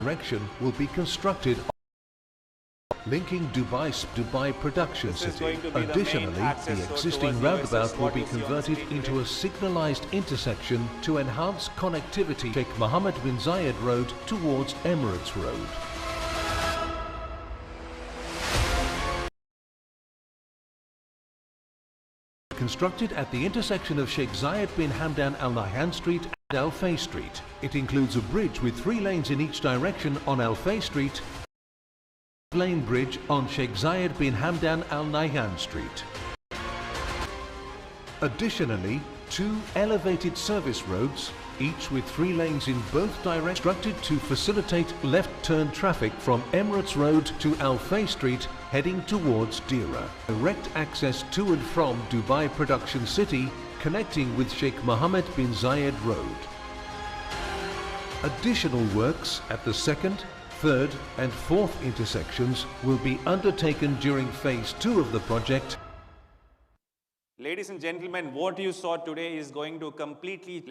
direction will be constructed linking Dubai Production City. Additionally, the existing roundabout will be converted into a signalized intersection to enhance connectivity Sheikh Mohammed bin Zayed Road towards Emirates Road. Constructed at the intersection of Sheikh Zayed bin Hamdan Al Nahyan Street and Al Fay Street. It includes a bridge with 3 lanes in each direction on Al Fay Street, lane bridge on Sheikh Zayed bin Hamdan Al Nahyan Street. Additionally, 2 elevated service roads, each with 3 lanes in both directions, constructed to facilitate left turn traffic from Emirates Road to Al Fay Street heading towards Deira. Direct access to and from Dubai Production City connecting with Sheikh Mohammed bin Zayed Road. Additional works at the 2nd, 3rd and 4th intersections will be undertaken during phase 2 of the project. Ladies and gentlemen, what you saw today is going to completely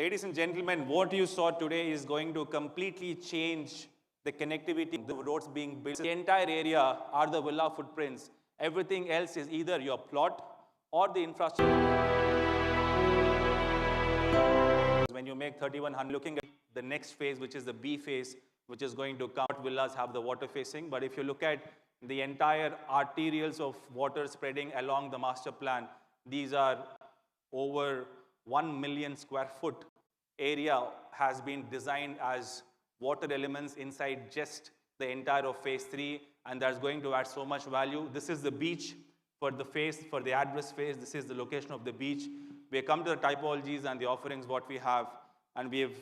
change the connectivity, the roads being built. The entire area are the villa footprints. Everything else is either your plot or the infrastructure. When you make 3100, looking at the next phase, which is the B phase, which is going to come, villas have the water facing. But if you look at the entire arterials of water spreading along the master plan, these are over 1 million square foot area has been designed as water elements inside just the entire of phase 3, and that's going to add so much value. This is the beach for the phase, for the address phase. This is the location of the beach. We have come to the typologies and the offerings what we have, and we have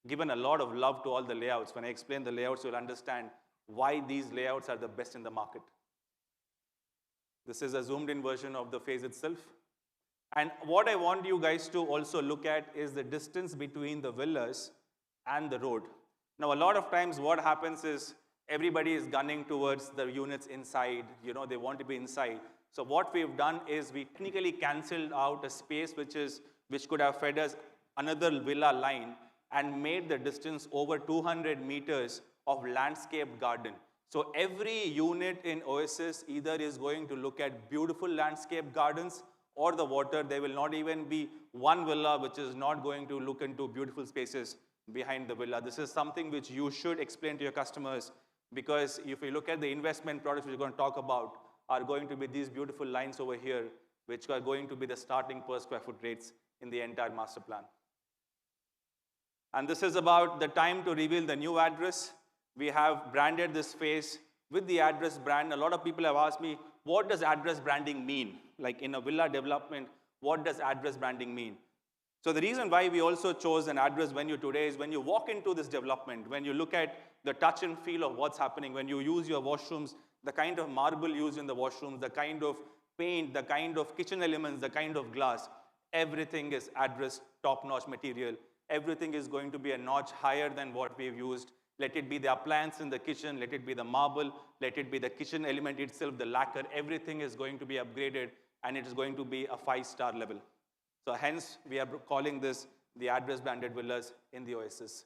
given a lot of love to all the layouts. When I explain the layouts, you'll understand why these layouts are the best in the market. This is a zoomed in version of the phase itself. And what I want you guys to also look at is the distance between the villas and the road. Now, a lot of times what happens is everybody is gunning towards the units inside, they want to be inside. So what we've done is we technically cancelled out a space which could have fed us another villa line and made the distance over 200 meters of landscape garden. So every unit in Oasis either is going to look at beautiful landscape gardens or the water. There will not even be one villa which is not going to look into beautiful spaces behind the villa. This is something which you should explain to your customers, because if you look at the investment products we're going to talk about are going to be these beautiful lines over here, which are going to be the starting per square foot rates in the entire master plan. And this is about the time to reveal the new address. We have branded this phase with the address brand. A lot of people have asked me, what does address branding mean? Like in a villa development, what does address branding mean? So the reason why we also chose an address venue today is when you walk into this development, when you look at the touch and feel of what's happening, when you use your washrooms, the kind of marble used in the washrooms, the kind of paint, the kind of kitchen elements, the kind of glass, everything is address top-notch material. Everything is going to be a notch higher than what we've used. Let it be the appliance in the kitchen, let it be the marble, let it be the kitchen element itself, the lacquer, everything is going to be upgraded and it is going to be a 5-star level. So hence, we are calling this the address branded villas in the Oasis.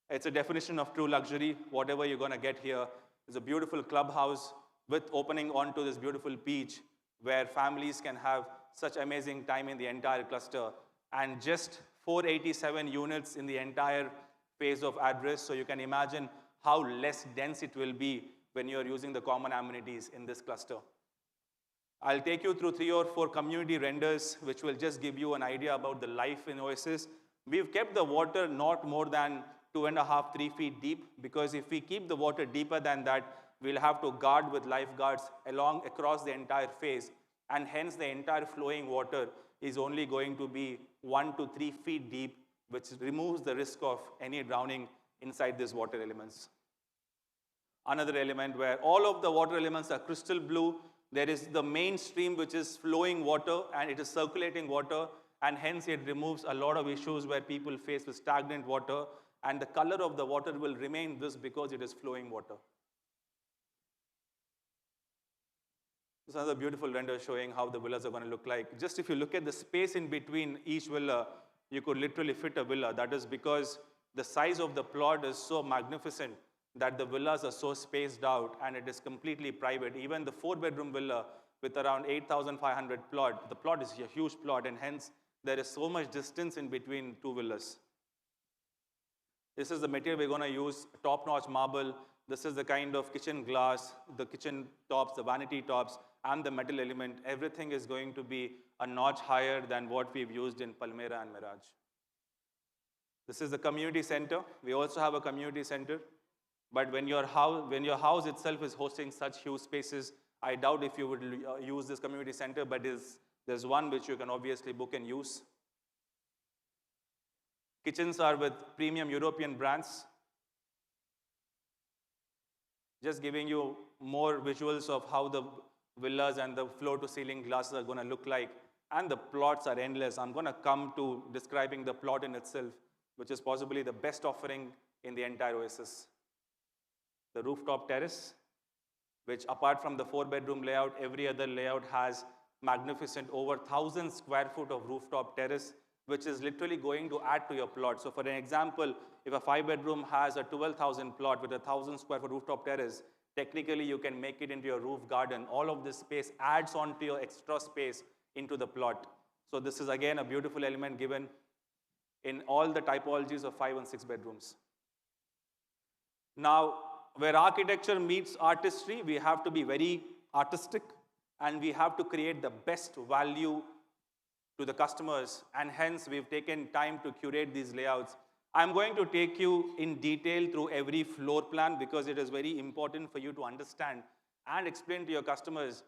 It's a definition of true luxury. Whatever you're going to get here is a beautiful clubhouse with opening onto this beautiful beach where families can have such amazing time in the entire cluster, and just 487 units in the entire phase of address. So you can imagine how less dense it will be when you're using the common amenities in this cluster. I'll take you through 3 or 4 community renders, which will just give you an idea about the life in Oasis. We've kept the water not more than 2.5, 3 feet deep, because if we keep the water deeper than that, we'll have to guard with lifeguards across the entire phase, and hence the entire flowing water is only going to be 1 to 3 feet deep, which removes the risk of any drowning inside these water elements. Another element where all of the water elements are crystal blue. There is the main stream which is flowing water and it is circulating water, and hence it removes a lot of issues where people face with stagnant water, and the color of the water will remain this because it is flowing water. This is another beautiful render showing how the villas are going to look like. Just if you look at the space in between each villa, you could literally fit a villa. That is because the size of the plot is so magnificent that the villas are so spaced out and it is completely private. Even the 4-bedroom villa with around 8,500 plot, the plot is a huge plot, and hence there is so much distance in between two villas. This is the material we're going to use, top-notch marble. This is the kind of kitchen glass, the kitchen tops, the vanity tops, and the metal element. Everything is going to be a notch higher than what we've used in Palmyra and Mirage. This is the community center. We also have a community center. But when your house itself is hosting such huge spaces, I doubt if you would use this community center, but there's one which you can obviously book and use. Kitchens are with premium European brands. Just giving you more visuals of how the villas and the floor-to-ceiling glasses are going to look like. And the plots are endless. I'm going to come to describing the plot in itself, which is possibly the best offering in the entire Oasis. The rooftop terrace, which apart from the 4-bedroom layout, every other layout has magnificent over 1,000 square foot of rooftop terrace, which is literally going to add to your plot. So for an example, if a 5-bedroom has a 12,000 plot with a 1,000 square foot rooftop terrace, technically you can make it into your roof garden. All of this space adds on to your extra space into the plot. So this is again a beautiful element given in all the typologies of 5 and 6 bedrooms. Now, where architecture meets artistry, we have to be very artistic, and we have to create the best value to the customers, and hence we've taken time to curate these layouts. I'm going to take you in detail through every floor plan because it is very important for you to understand and explain to your customers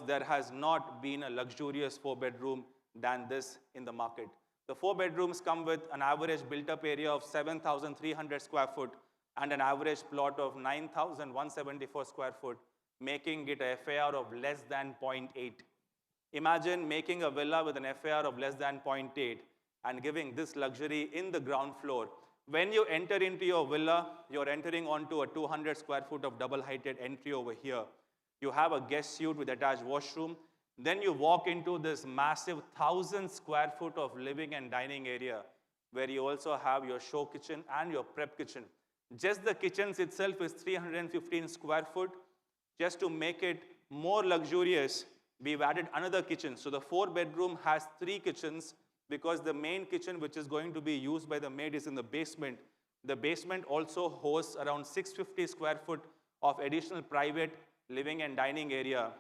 there has not been a luxurious 4-bedroom than this in the market. The 4 bedrooms come with an average built-up area of 7,300 square foot and an average plot of 9,174 square foot, making it a FAR of less than 0.8. Imagine making a villa with an FAR of less than 0.8 and giving this luxury in the ground floor. When you enter into your villa, you're entering onto a 200 square foot of double-heighted entry over here. You have a guest suite with attached washroom. Then you walk into this massive 1,000 square foot of living and dining area where you also have your show kitchen and your prep kitchen. Just the kitchens itself is 315 square foot. Just to make it more luxurious, we've added another kitchen. So the 4-bedroom has 3 kitchens because the main kitchen, which is going to be used by the maid, is in the basement. The basement also hosts around 650 square foot of additional private living and dining area.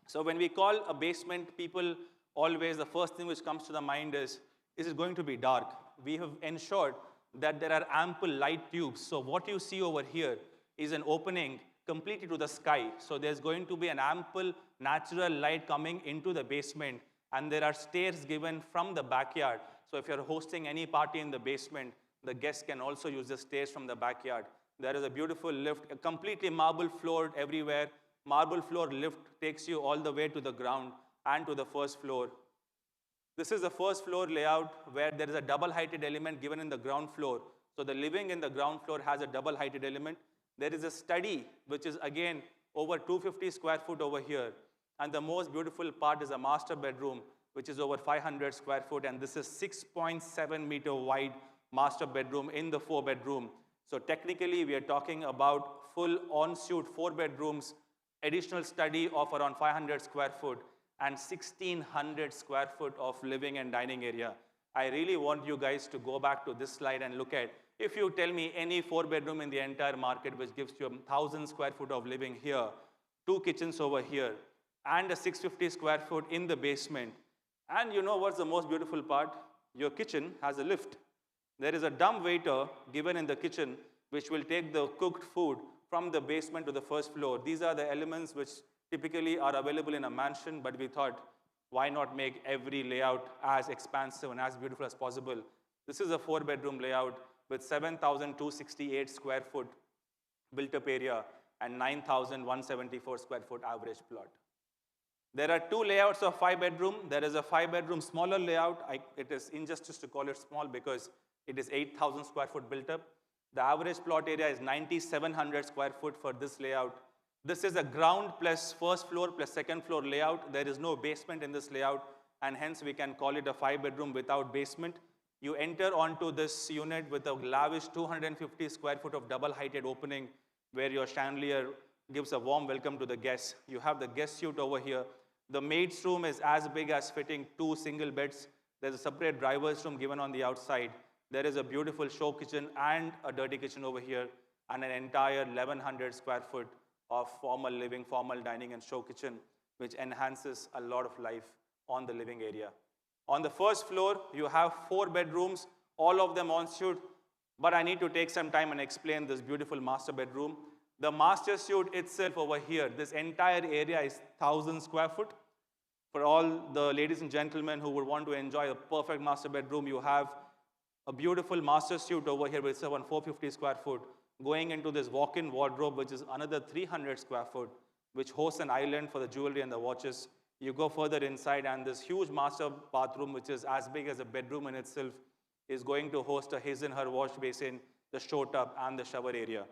So when we call a basement, people always, the first thing which comes to the mind is it going to be dark? We have ensured that there are ample light tubes. So what you see over here is an opening completely to the sky. So there's going to be an ample natural light coming into the basement, and there are stairs given from the backyard. So if you're hosting any party in the basement, the guests can also use the stairs from the backyard. There is a beautiful lift, a completely marble floored everywhere. Marble floor lift takes you all the way to the ground and to the first floor. This is the first floor layout where there is a double-heighted element given in the ground floor. So the living in the ground floor has a double-heighted element. There is a study, which is again over 250 square foot over here. And the most beautiful part is a master bedroom, which is over 500 square foot. And this is 6.7 meter wide master bedroom in the 4-bedroom. So technically, we are talking about full en-suite 4 bedrooms, additional study of around 500 square foot, and 1,600 square foot of living and dining area. I really want you guys to go back to this slide and look at, if you tell me any 4-bedroom in the entire market which gives you 1,000 square foot of living here, 2 kitchens over here, and a 650 square foot in the basement. And you know what's the most beautiful part? Your kitchen has a lift. There is a dumb waiter given in the kitchen which will take the cooked food from the basement to the first floor. These are the elements which typically are available in a mansion, but we thought, why not make every layout as expansive and as beautiful as possible? This is a 4-bedroom layout with 7,268 square foot built-up area and 9,174 square foot average plot. There are 2 layouts of 5-bedroom. There is a 5-bedroom smaller layout. It is injustice to call it small because it is 8,000 square foot built up. The average plot area is 9,700 square foot for this layout. This is a ground plus first floor plus second floor layout. There is no basement in this layout, and hence we can call it a 5-bedroom without basement. You enter onto this unit with a lavish 250 square foot of double-heighted opening where your chandelier gives a warm welcome to the guests. You have the guest suite over here. The maid's room is as big as fitting 2 single beds. There's a separate driver's room given on the outside. There is a beautiful show kitchen and a dirty kitchen over here, and an entire 1,100 square foot of formal living, formal dining and show kitchen, which enhances a lot of life on the living area. On the first floor, you have 4 bedrooms, all of them en suite, but I need to take some time and explain this beautiful master bedroom. The master suite itself over here, this entire area is 1,000 square foot. For all the ladies and gentlemen who would want to enjoy a perfect master bedroom, you have a beautiful master suite over here with 450 square foot, going into this walk-in wardrobe, which is another 300 square foot, which hosts an island for the jewelry and the watches. You go further inside, and this huge master bathroom, which is as big as a bedroom in itself, is going to host a his and her wash basin, the show tub, and the shower area.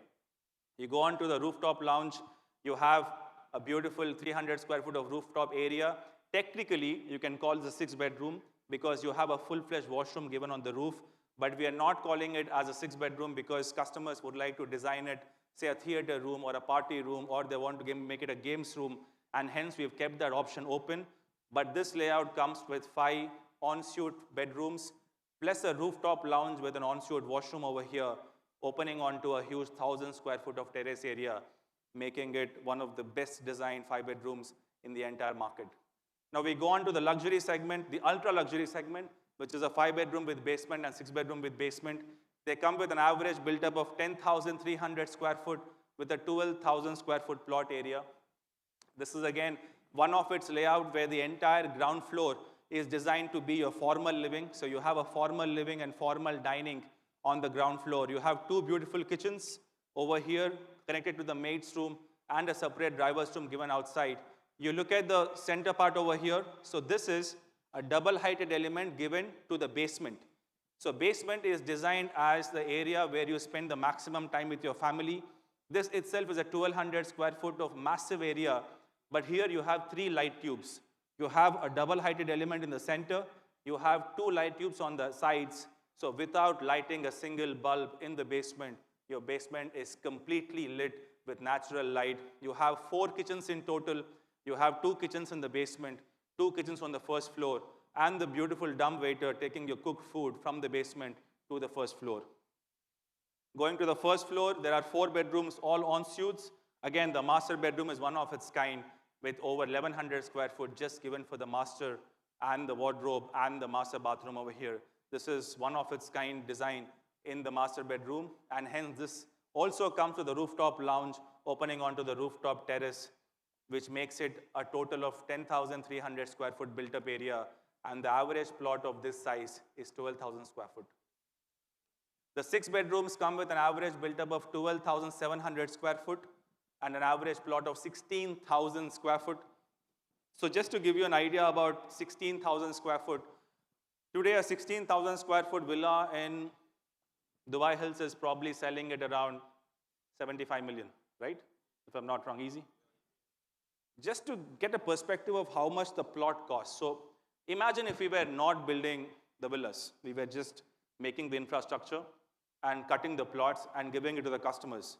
You go on to the rooftop lounge. You have a beautiful 300 square foot of rooftop area. Technically, you can call this a 6-bedroom because you have a full-fledged washroom given on the roof, but we are not calling it as a 6-bedroom because customers would like to design it, say a theater room or a party room, or they want to make it a games room, and hence we've kept that option open. But this layout comes with 5 en-suite bedrooms, plus a rooftop lounge with an en-suite washroom over here, opening onto a huge 1,000 square foot of terrace area, making it one of the best designed 5 bedrooms in the entire market. Now we go on to the luxury segment, the ultra luxury segment, which is a 5-bedroom with basement and 6-bedroom with basement. They come with an average built up of 10,300 square foot with a 12,000 square foot plot area. This is again one of its layout where the entire ground floor is designed to be a formal living. So you have a formal living and formal dining on the ground floor. You have 2 beautiful kitchens over here connected to the maid's room and a separate driver's room given outside. You look at the center part over here. So this is a double-heighted element given to the basement. So basement is designed as the area where you spend the maximum time with your family. This itself is a 1,200 square foot of massive area, but here you have 3 light tubes. You have a double-heighted element in the center. You have 2 light tubes on the sides. So without lighting a single bulb in the basement, your basement is completely lit with natural light. You have 4 kitchens in total. You have 2 kitchens in the basement, 2 kitchens on the first floor, and the beautiful dumbwaiter taking your cooked food from the basement to the first floor. Going to the first floor, there are 4 bedrooms, all en suites. Again, the master bedroom is one of its kind with over 1,100 square foot just given for the master and the wardrobe and the master bathroom over here. This is one of its kind design in the master bedroom, and hence this also comes with the rooftop lounge opening onto the rooftop terrace, which makes it a total of 10,300 square foot built up area, and the average plot of this size is 12,000 square foot. The 6 bedrooms come with an average built up of 12,700 square foot and an average plot of 16,000 square foot. So just to give you an idea about 16,000 square foot, today a 16,000 square foot villa in Dubai Hills is probably selling at around 75 million, right? If I'm not wrong, easy. Just to get a perspective of how much the plot costs. So imagine if we were not building the villas, we were just making the infrastructure and cutting the plots and giving it to the customers.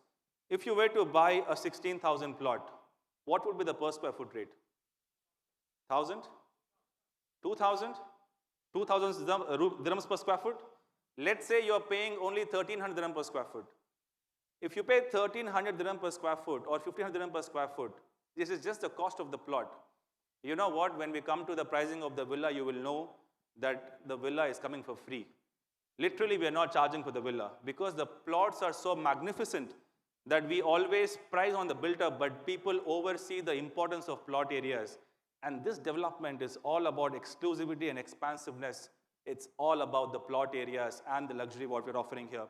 If you were to buy a 16,000 plot, what would be the per square foot rate? 1,000? 2,000? 2,000 dirhams per square foot? Let's say you're paying only 1,300 dirham per square foot. If you pay 1,300 dirham per square foot or 1,500 dirham per square foot, this is just the cost of the plot. You know what? When we come to the pricing of the villa, you will know that the villa is coming for free. Literally, we are not charging for the villa because the plots are so magnificent that we always price on the built-up, but people oversee the importance of plot areas. And this development is all about exclusivity and expansiveness. It's all about the plot areas and the luxury what we're offering here.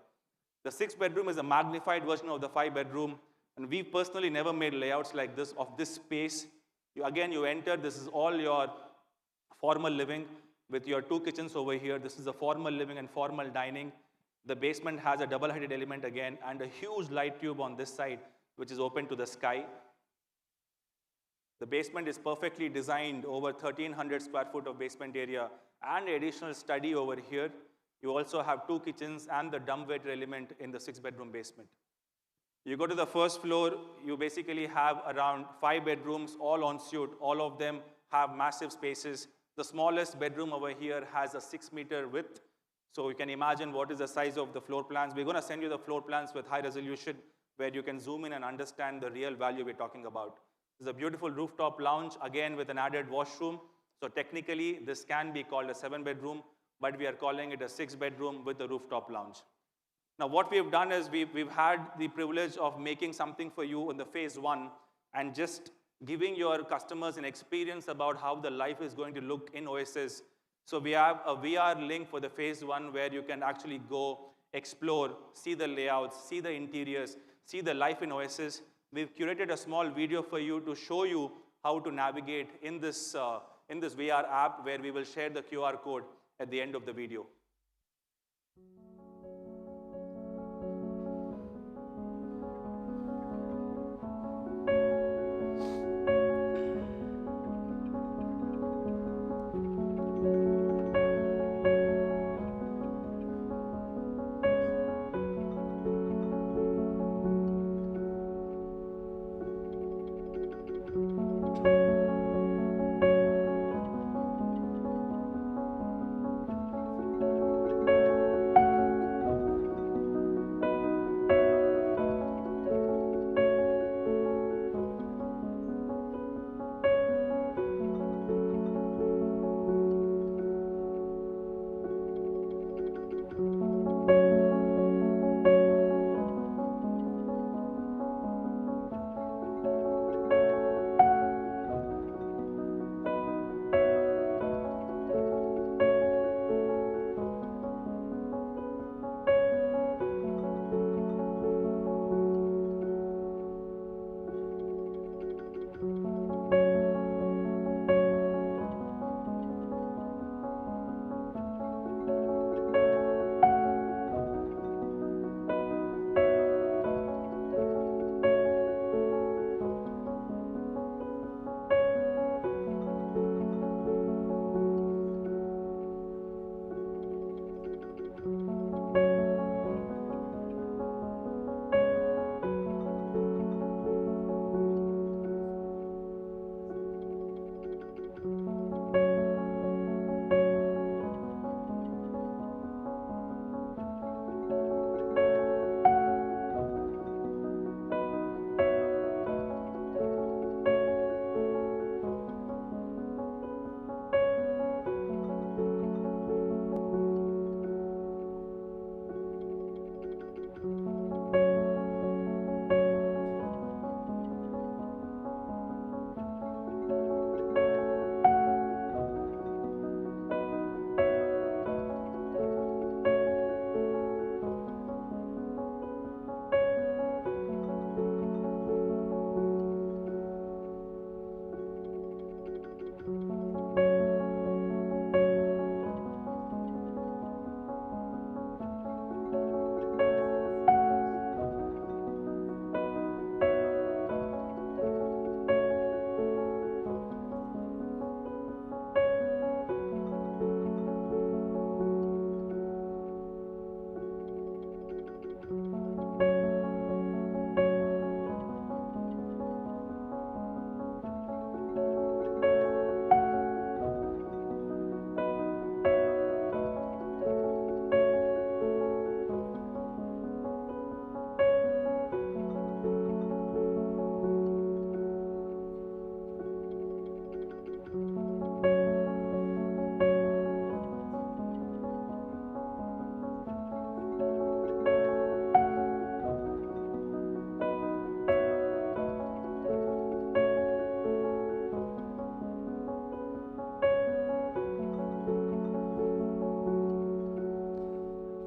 The 6-bedroom is a magnified version of the 5-bedroom, and we personally never made layouts like this of this space. You enter, this is all your formal living with your 2 kitchens over here. This is a formal living and formal dining. The basement has a double-headed element again and a huge light tube on this side, which is open to the sky. The basement is perfectly designed, over 1,300 square foot of basement area and additional study over here. You also have 2 kitchens and the dumbwaiter element in the 6-bedroom basement. You go to the first floor, you basically have around 5 bedrooms, all en suite. All of them have massive spaces. The smallest bedroom over here has a 6-meter width. So you can imagine what is the size of the floor plans. We're going to send you the floor plans with high resolution where you can zoom in and understand the real value we're talking about. There's a beautiful rooftop lounge, again with an added washroom. So technically, this can be called a 7-bedroom, but we are calling it a 6-bedroom with a rooftop lounge. Now, what we've done is we've had the privilege of making something for you in the phase 1 and just giving your customers an experience about how the life is going to look in Oasis. So we have a VR link for the phase 1 where you can actually go, explore, see the layouts, see the interiors, see the life in Oasis. We've curated a small video for you to show you how to navigate in this VR app, where we will share the QR code at the end of the video.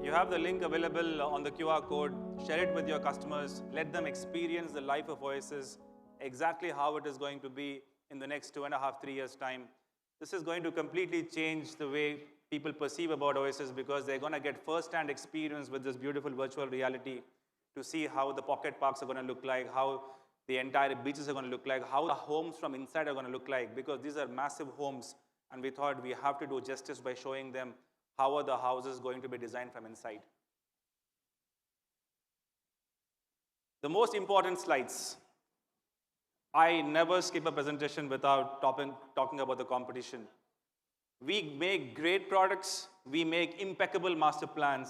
You have the link available on the QR code. Share it with your customers. Let them experience the life of Oasis, exactly how it is going to be in the next 2.5, 3 years' time. This is going to completely change the way people perceive about Oasis, because they're going to get first-hand experience with this beautiful virtual reality to see how the pocket parks are going to look like, how the entire beaches are going to look like, how the homes from inside are going to look like, because these are massive homes, and we thought we have to do justice by showing them how are the houses going to be designed from inside. The most important slides. I never skip a presentation without talking about the competition. We make great products, we make impeccable master plans,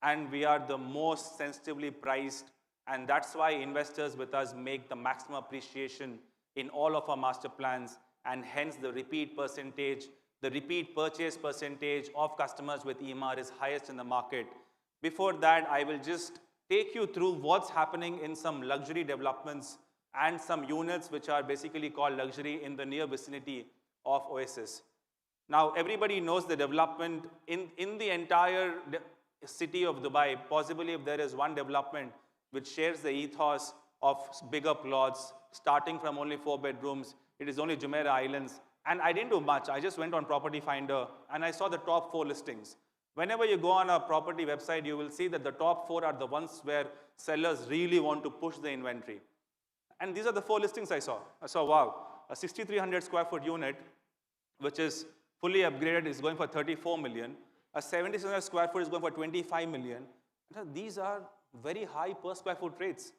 and we are the most sensitively priced, and that's why investors with us make the maximum appreciation in all of our master plans, and hence the repeat percentage, the repeat purchase percentage of customers with EMR is highest in the market. Before that, I will just take you through what's happening in some luxury developments and some units which are basically called luxury in the near vicinity of Oasis. Now, everybody knows the development in the entire city of Dubai. Possibly if there is one development which shares the ethos of bigger plots, starting from only 4 bedrooms, it is only Jumeirah Islands. And I didn't do much. I just went on Property Finder and I saw the top 4 listings. Whenever you go on a property website, you will see that the top 4 are the ones where sellers really want to push the inventory. And these are the 4 listings I saw. I saw, wow, a 6,300 square foot unit, which is fully upgraded, is going for 34 million. A 7,600 square foot is going for 25 million. These are very high per square foot rates.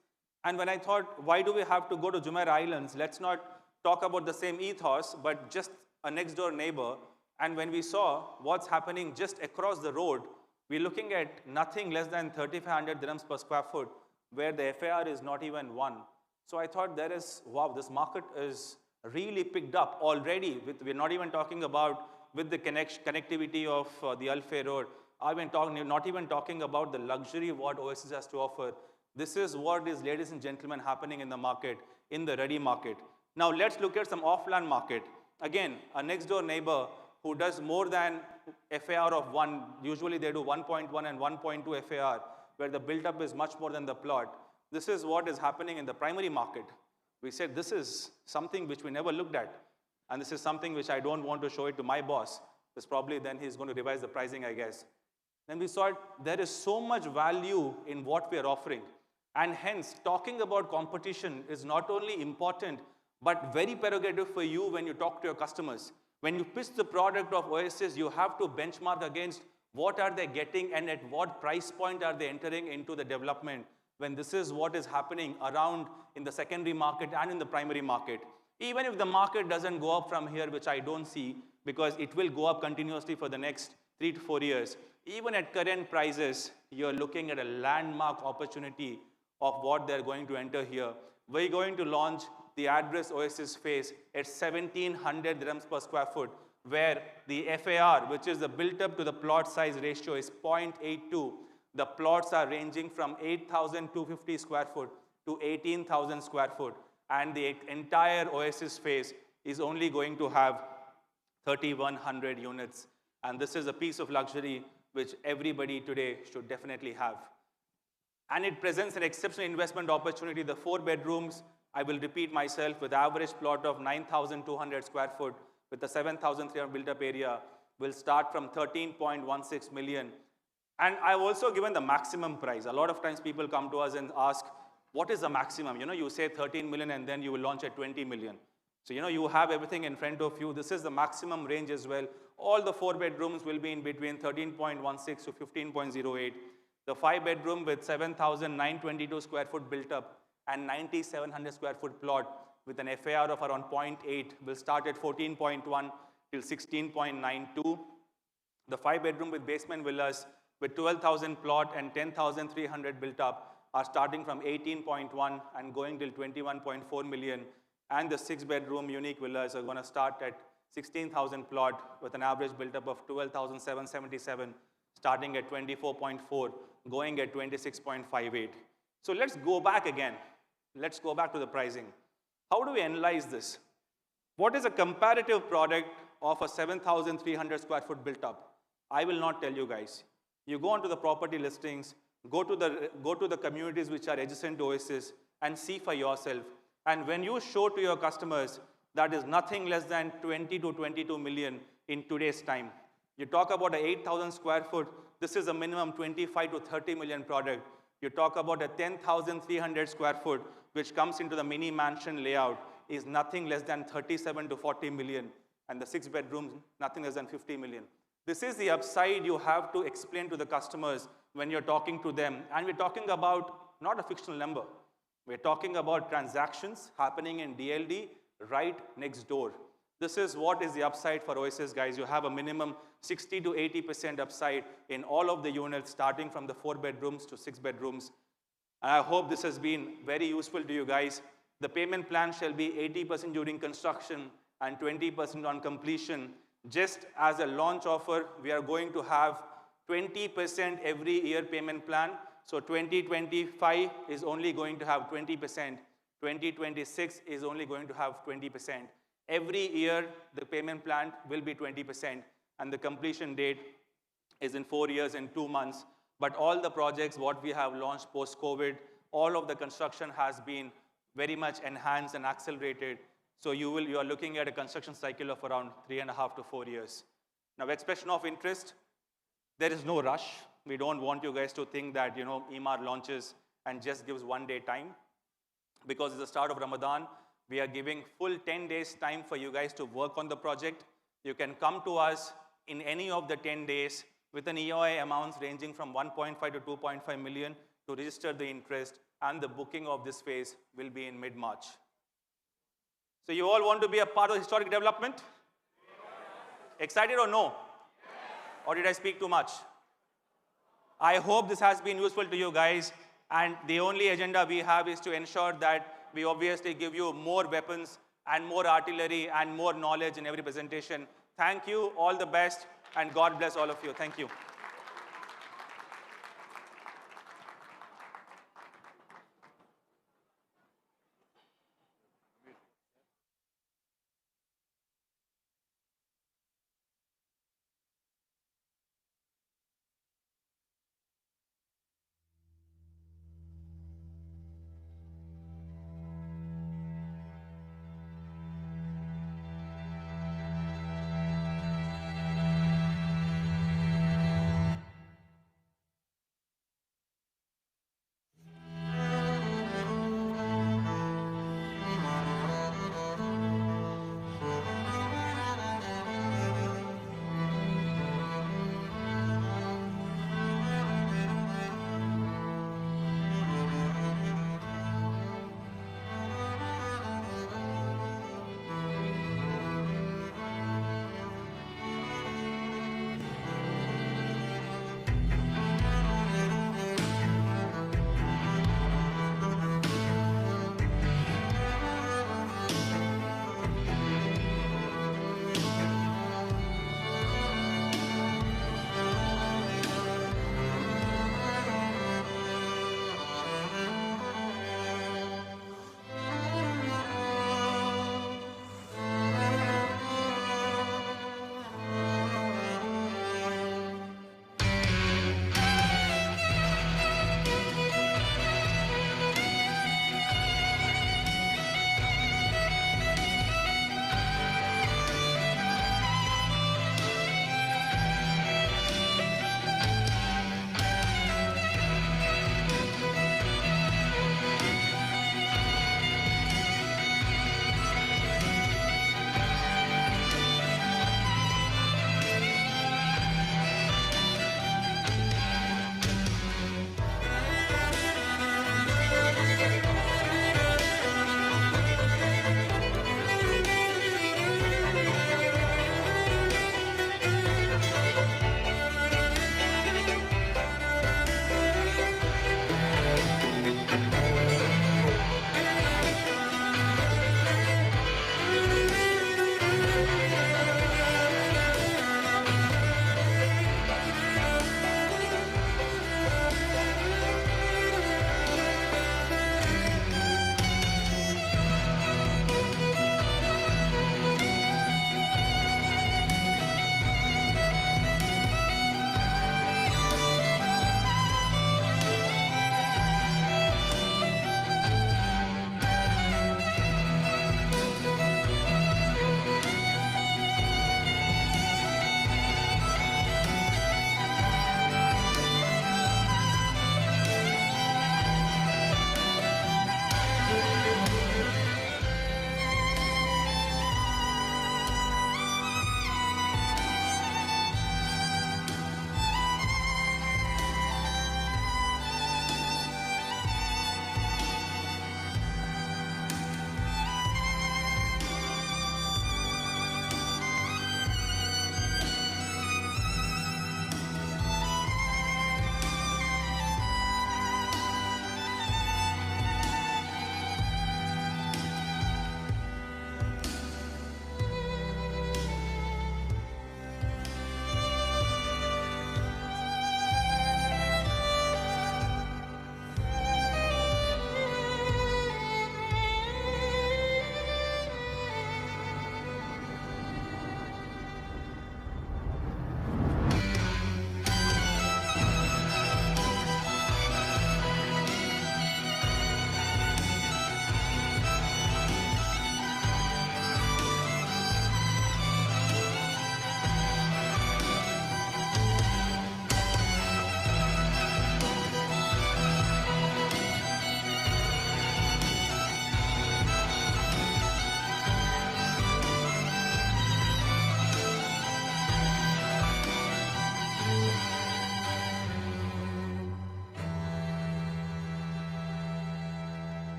And when I thought, why do we have to go to Jumeirah Islands? Let's not talk about the same ethos, but just a next door neighbor. And when we saw what's happening just across the road, we're looking at nothing less than 3,500 dirhams per square foot, where the FAR is not even 1. So I thought there is, wow, this market is really picked up already. We're not even talking about with the connectivity of the Al Fair Road. Not even talking about the luxury of what Oasis has to offer. This is what is, ladies and gentlemen, happening in the market, in the ready market. Now let's look at some off-land market. Again, a next door neighbor who does more than FAR of 1, usually they do 1.1 and 1.2 FAR, where the build-up is much more than the plot. This is what is happening in the primary market. We said this is something which we never looked at. And this is something which I don't want to show it to my boss. Because probably then he's going to revise the pricing, I guess. Then we saw there is so much value in what we are offering. And hence, talking about competition is not only important, but very prerogative for you when you talk to your customers. When you pitch the product of Oasis, you have to benchmark against what are they getting and at what price point are they entering into the development, when this is what is happening around in the secondary market and in the primary market. Even if the market doesn't go up from here, which I don't see, because it will go up continuously for the next 3 to 4 years, even at current prices, you're looking at a landmark opportunity of what they're going to enter here. We're going to launch the address Oasis phase at 1,700 dirhams per square foot, where the FAR, which is the built up to the plot size ratio, is 0.82. The plots are ranging from 8,250 square foot to 18,000 square foot. And the entire Oasis phase is only going to have 3,100 units. And this is a piece of luxury which everybody today should definitely have. And it presents an exceptional investment opportunity. The 4 bedrooms, I will repeat myself, with average plot of 9,200 square foot, with the 7,300 built-up area, will start from 13.16 million. And I've also given the maximum price. A lot of times people come to us and ask, what is the maximum? You say 13 million and then you will launch at 20 million. So, you have everything in front of you. This is the maximum range as well. All the 4 bedrooms will be in between 13.16 to 15.08. The 5 bedroom with 7,922 square foot built up and 9,700 square foot plot with an FAR of around 0.8 will start at 14.1 till 16.92. The 5 bedroom with basement villas with 12,000 plot and 10,300 built up are starting from 18.1 and going till 21.4 million. And the 6 bedroom unique villas are going to start at 16,000 plot with an average built up of 12,777, starting at 24.4, going at 26.58. So let's go back again. Let's go back to the pricing. How do we analyze this? What is a comparative product of a 7,300 square foot built up? I will not tell you guys. You go onto the property listings, go to the communities which are adjacent to Oasis and see for yourself. And when you show to your customers that is nothing less than 20 to 22 million in today's time. You talk about an 8,000 square foot, this is a minimum 25 to 30 million product. You talk about a 10,300 square foot, which comes into the mini mansion layout, is nothing less than 37 to 40 million. And the 6 bedrooms, nothing less than 50 million. This is the upside you have to explain to the customers when you're talking to them. And we're talking about not a fictional number. We're talking about transactions happening in DLD right next door. This is what is the upside for Oasis, guys. You have a minimum 60 to 80% upside in all of the units, starting from the 4 bedrooms to 6 bedrooms. And I hope this has been very useful to you guys. The payment plan shall be 80% during construction and 20% on completion. Just as a launch offer, we are going to have 20% every year payment plan. So 2025 is only going to have 20%. 2026 is only going to have 20%. Every year, the payment plan will be 20%, and the completion date is in 4 years and 2 months. But all the projects, what we have launched post-COVID, all of the construction has been very much enhanced and accelerated. So you are looking at a construction cycle of around 3.5 to 4 years. Now, expression of interest, there is no rush. We don't want you guys to think that, EMAR launches and just gives 1 day time. Because it's the start of Ramadan, we are giving full 10 days time for you guys to work on the project. You can come to us in any of the 10 days with an EOI amounts ranging from 1.5 to 2.5 million to register the interest, and the booking of this phase will be in mid-March. So you all want to be a part of historic development? Excited or no? Or did I speak too much? I hope this has been useful to you guys, and the only agenda we have is to ensure that we obviously give you more weapons and more artillery and more knowledge in every presentation. Thank you, all the best, and God bless all of you. Thank you.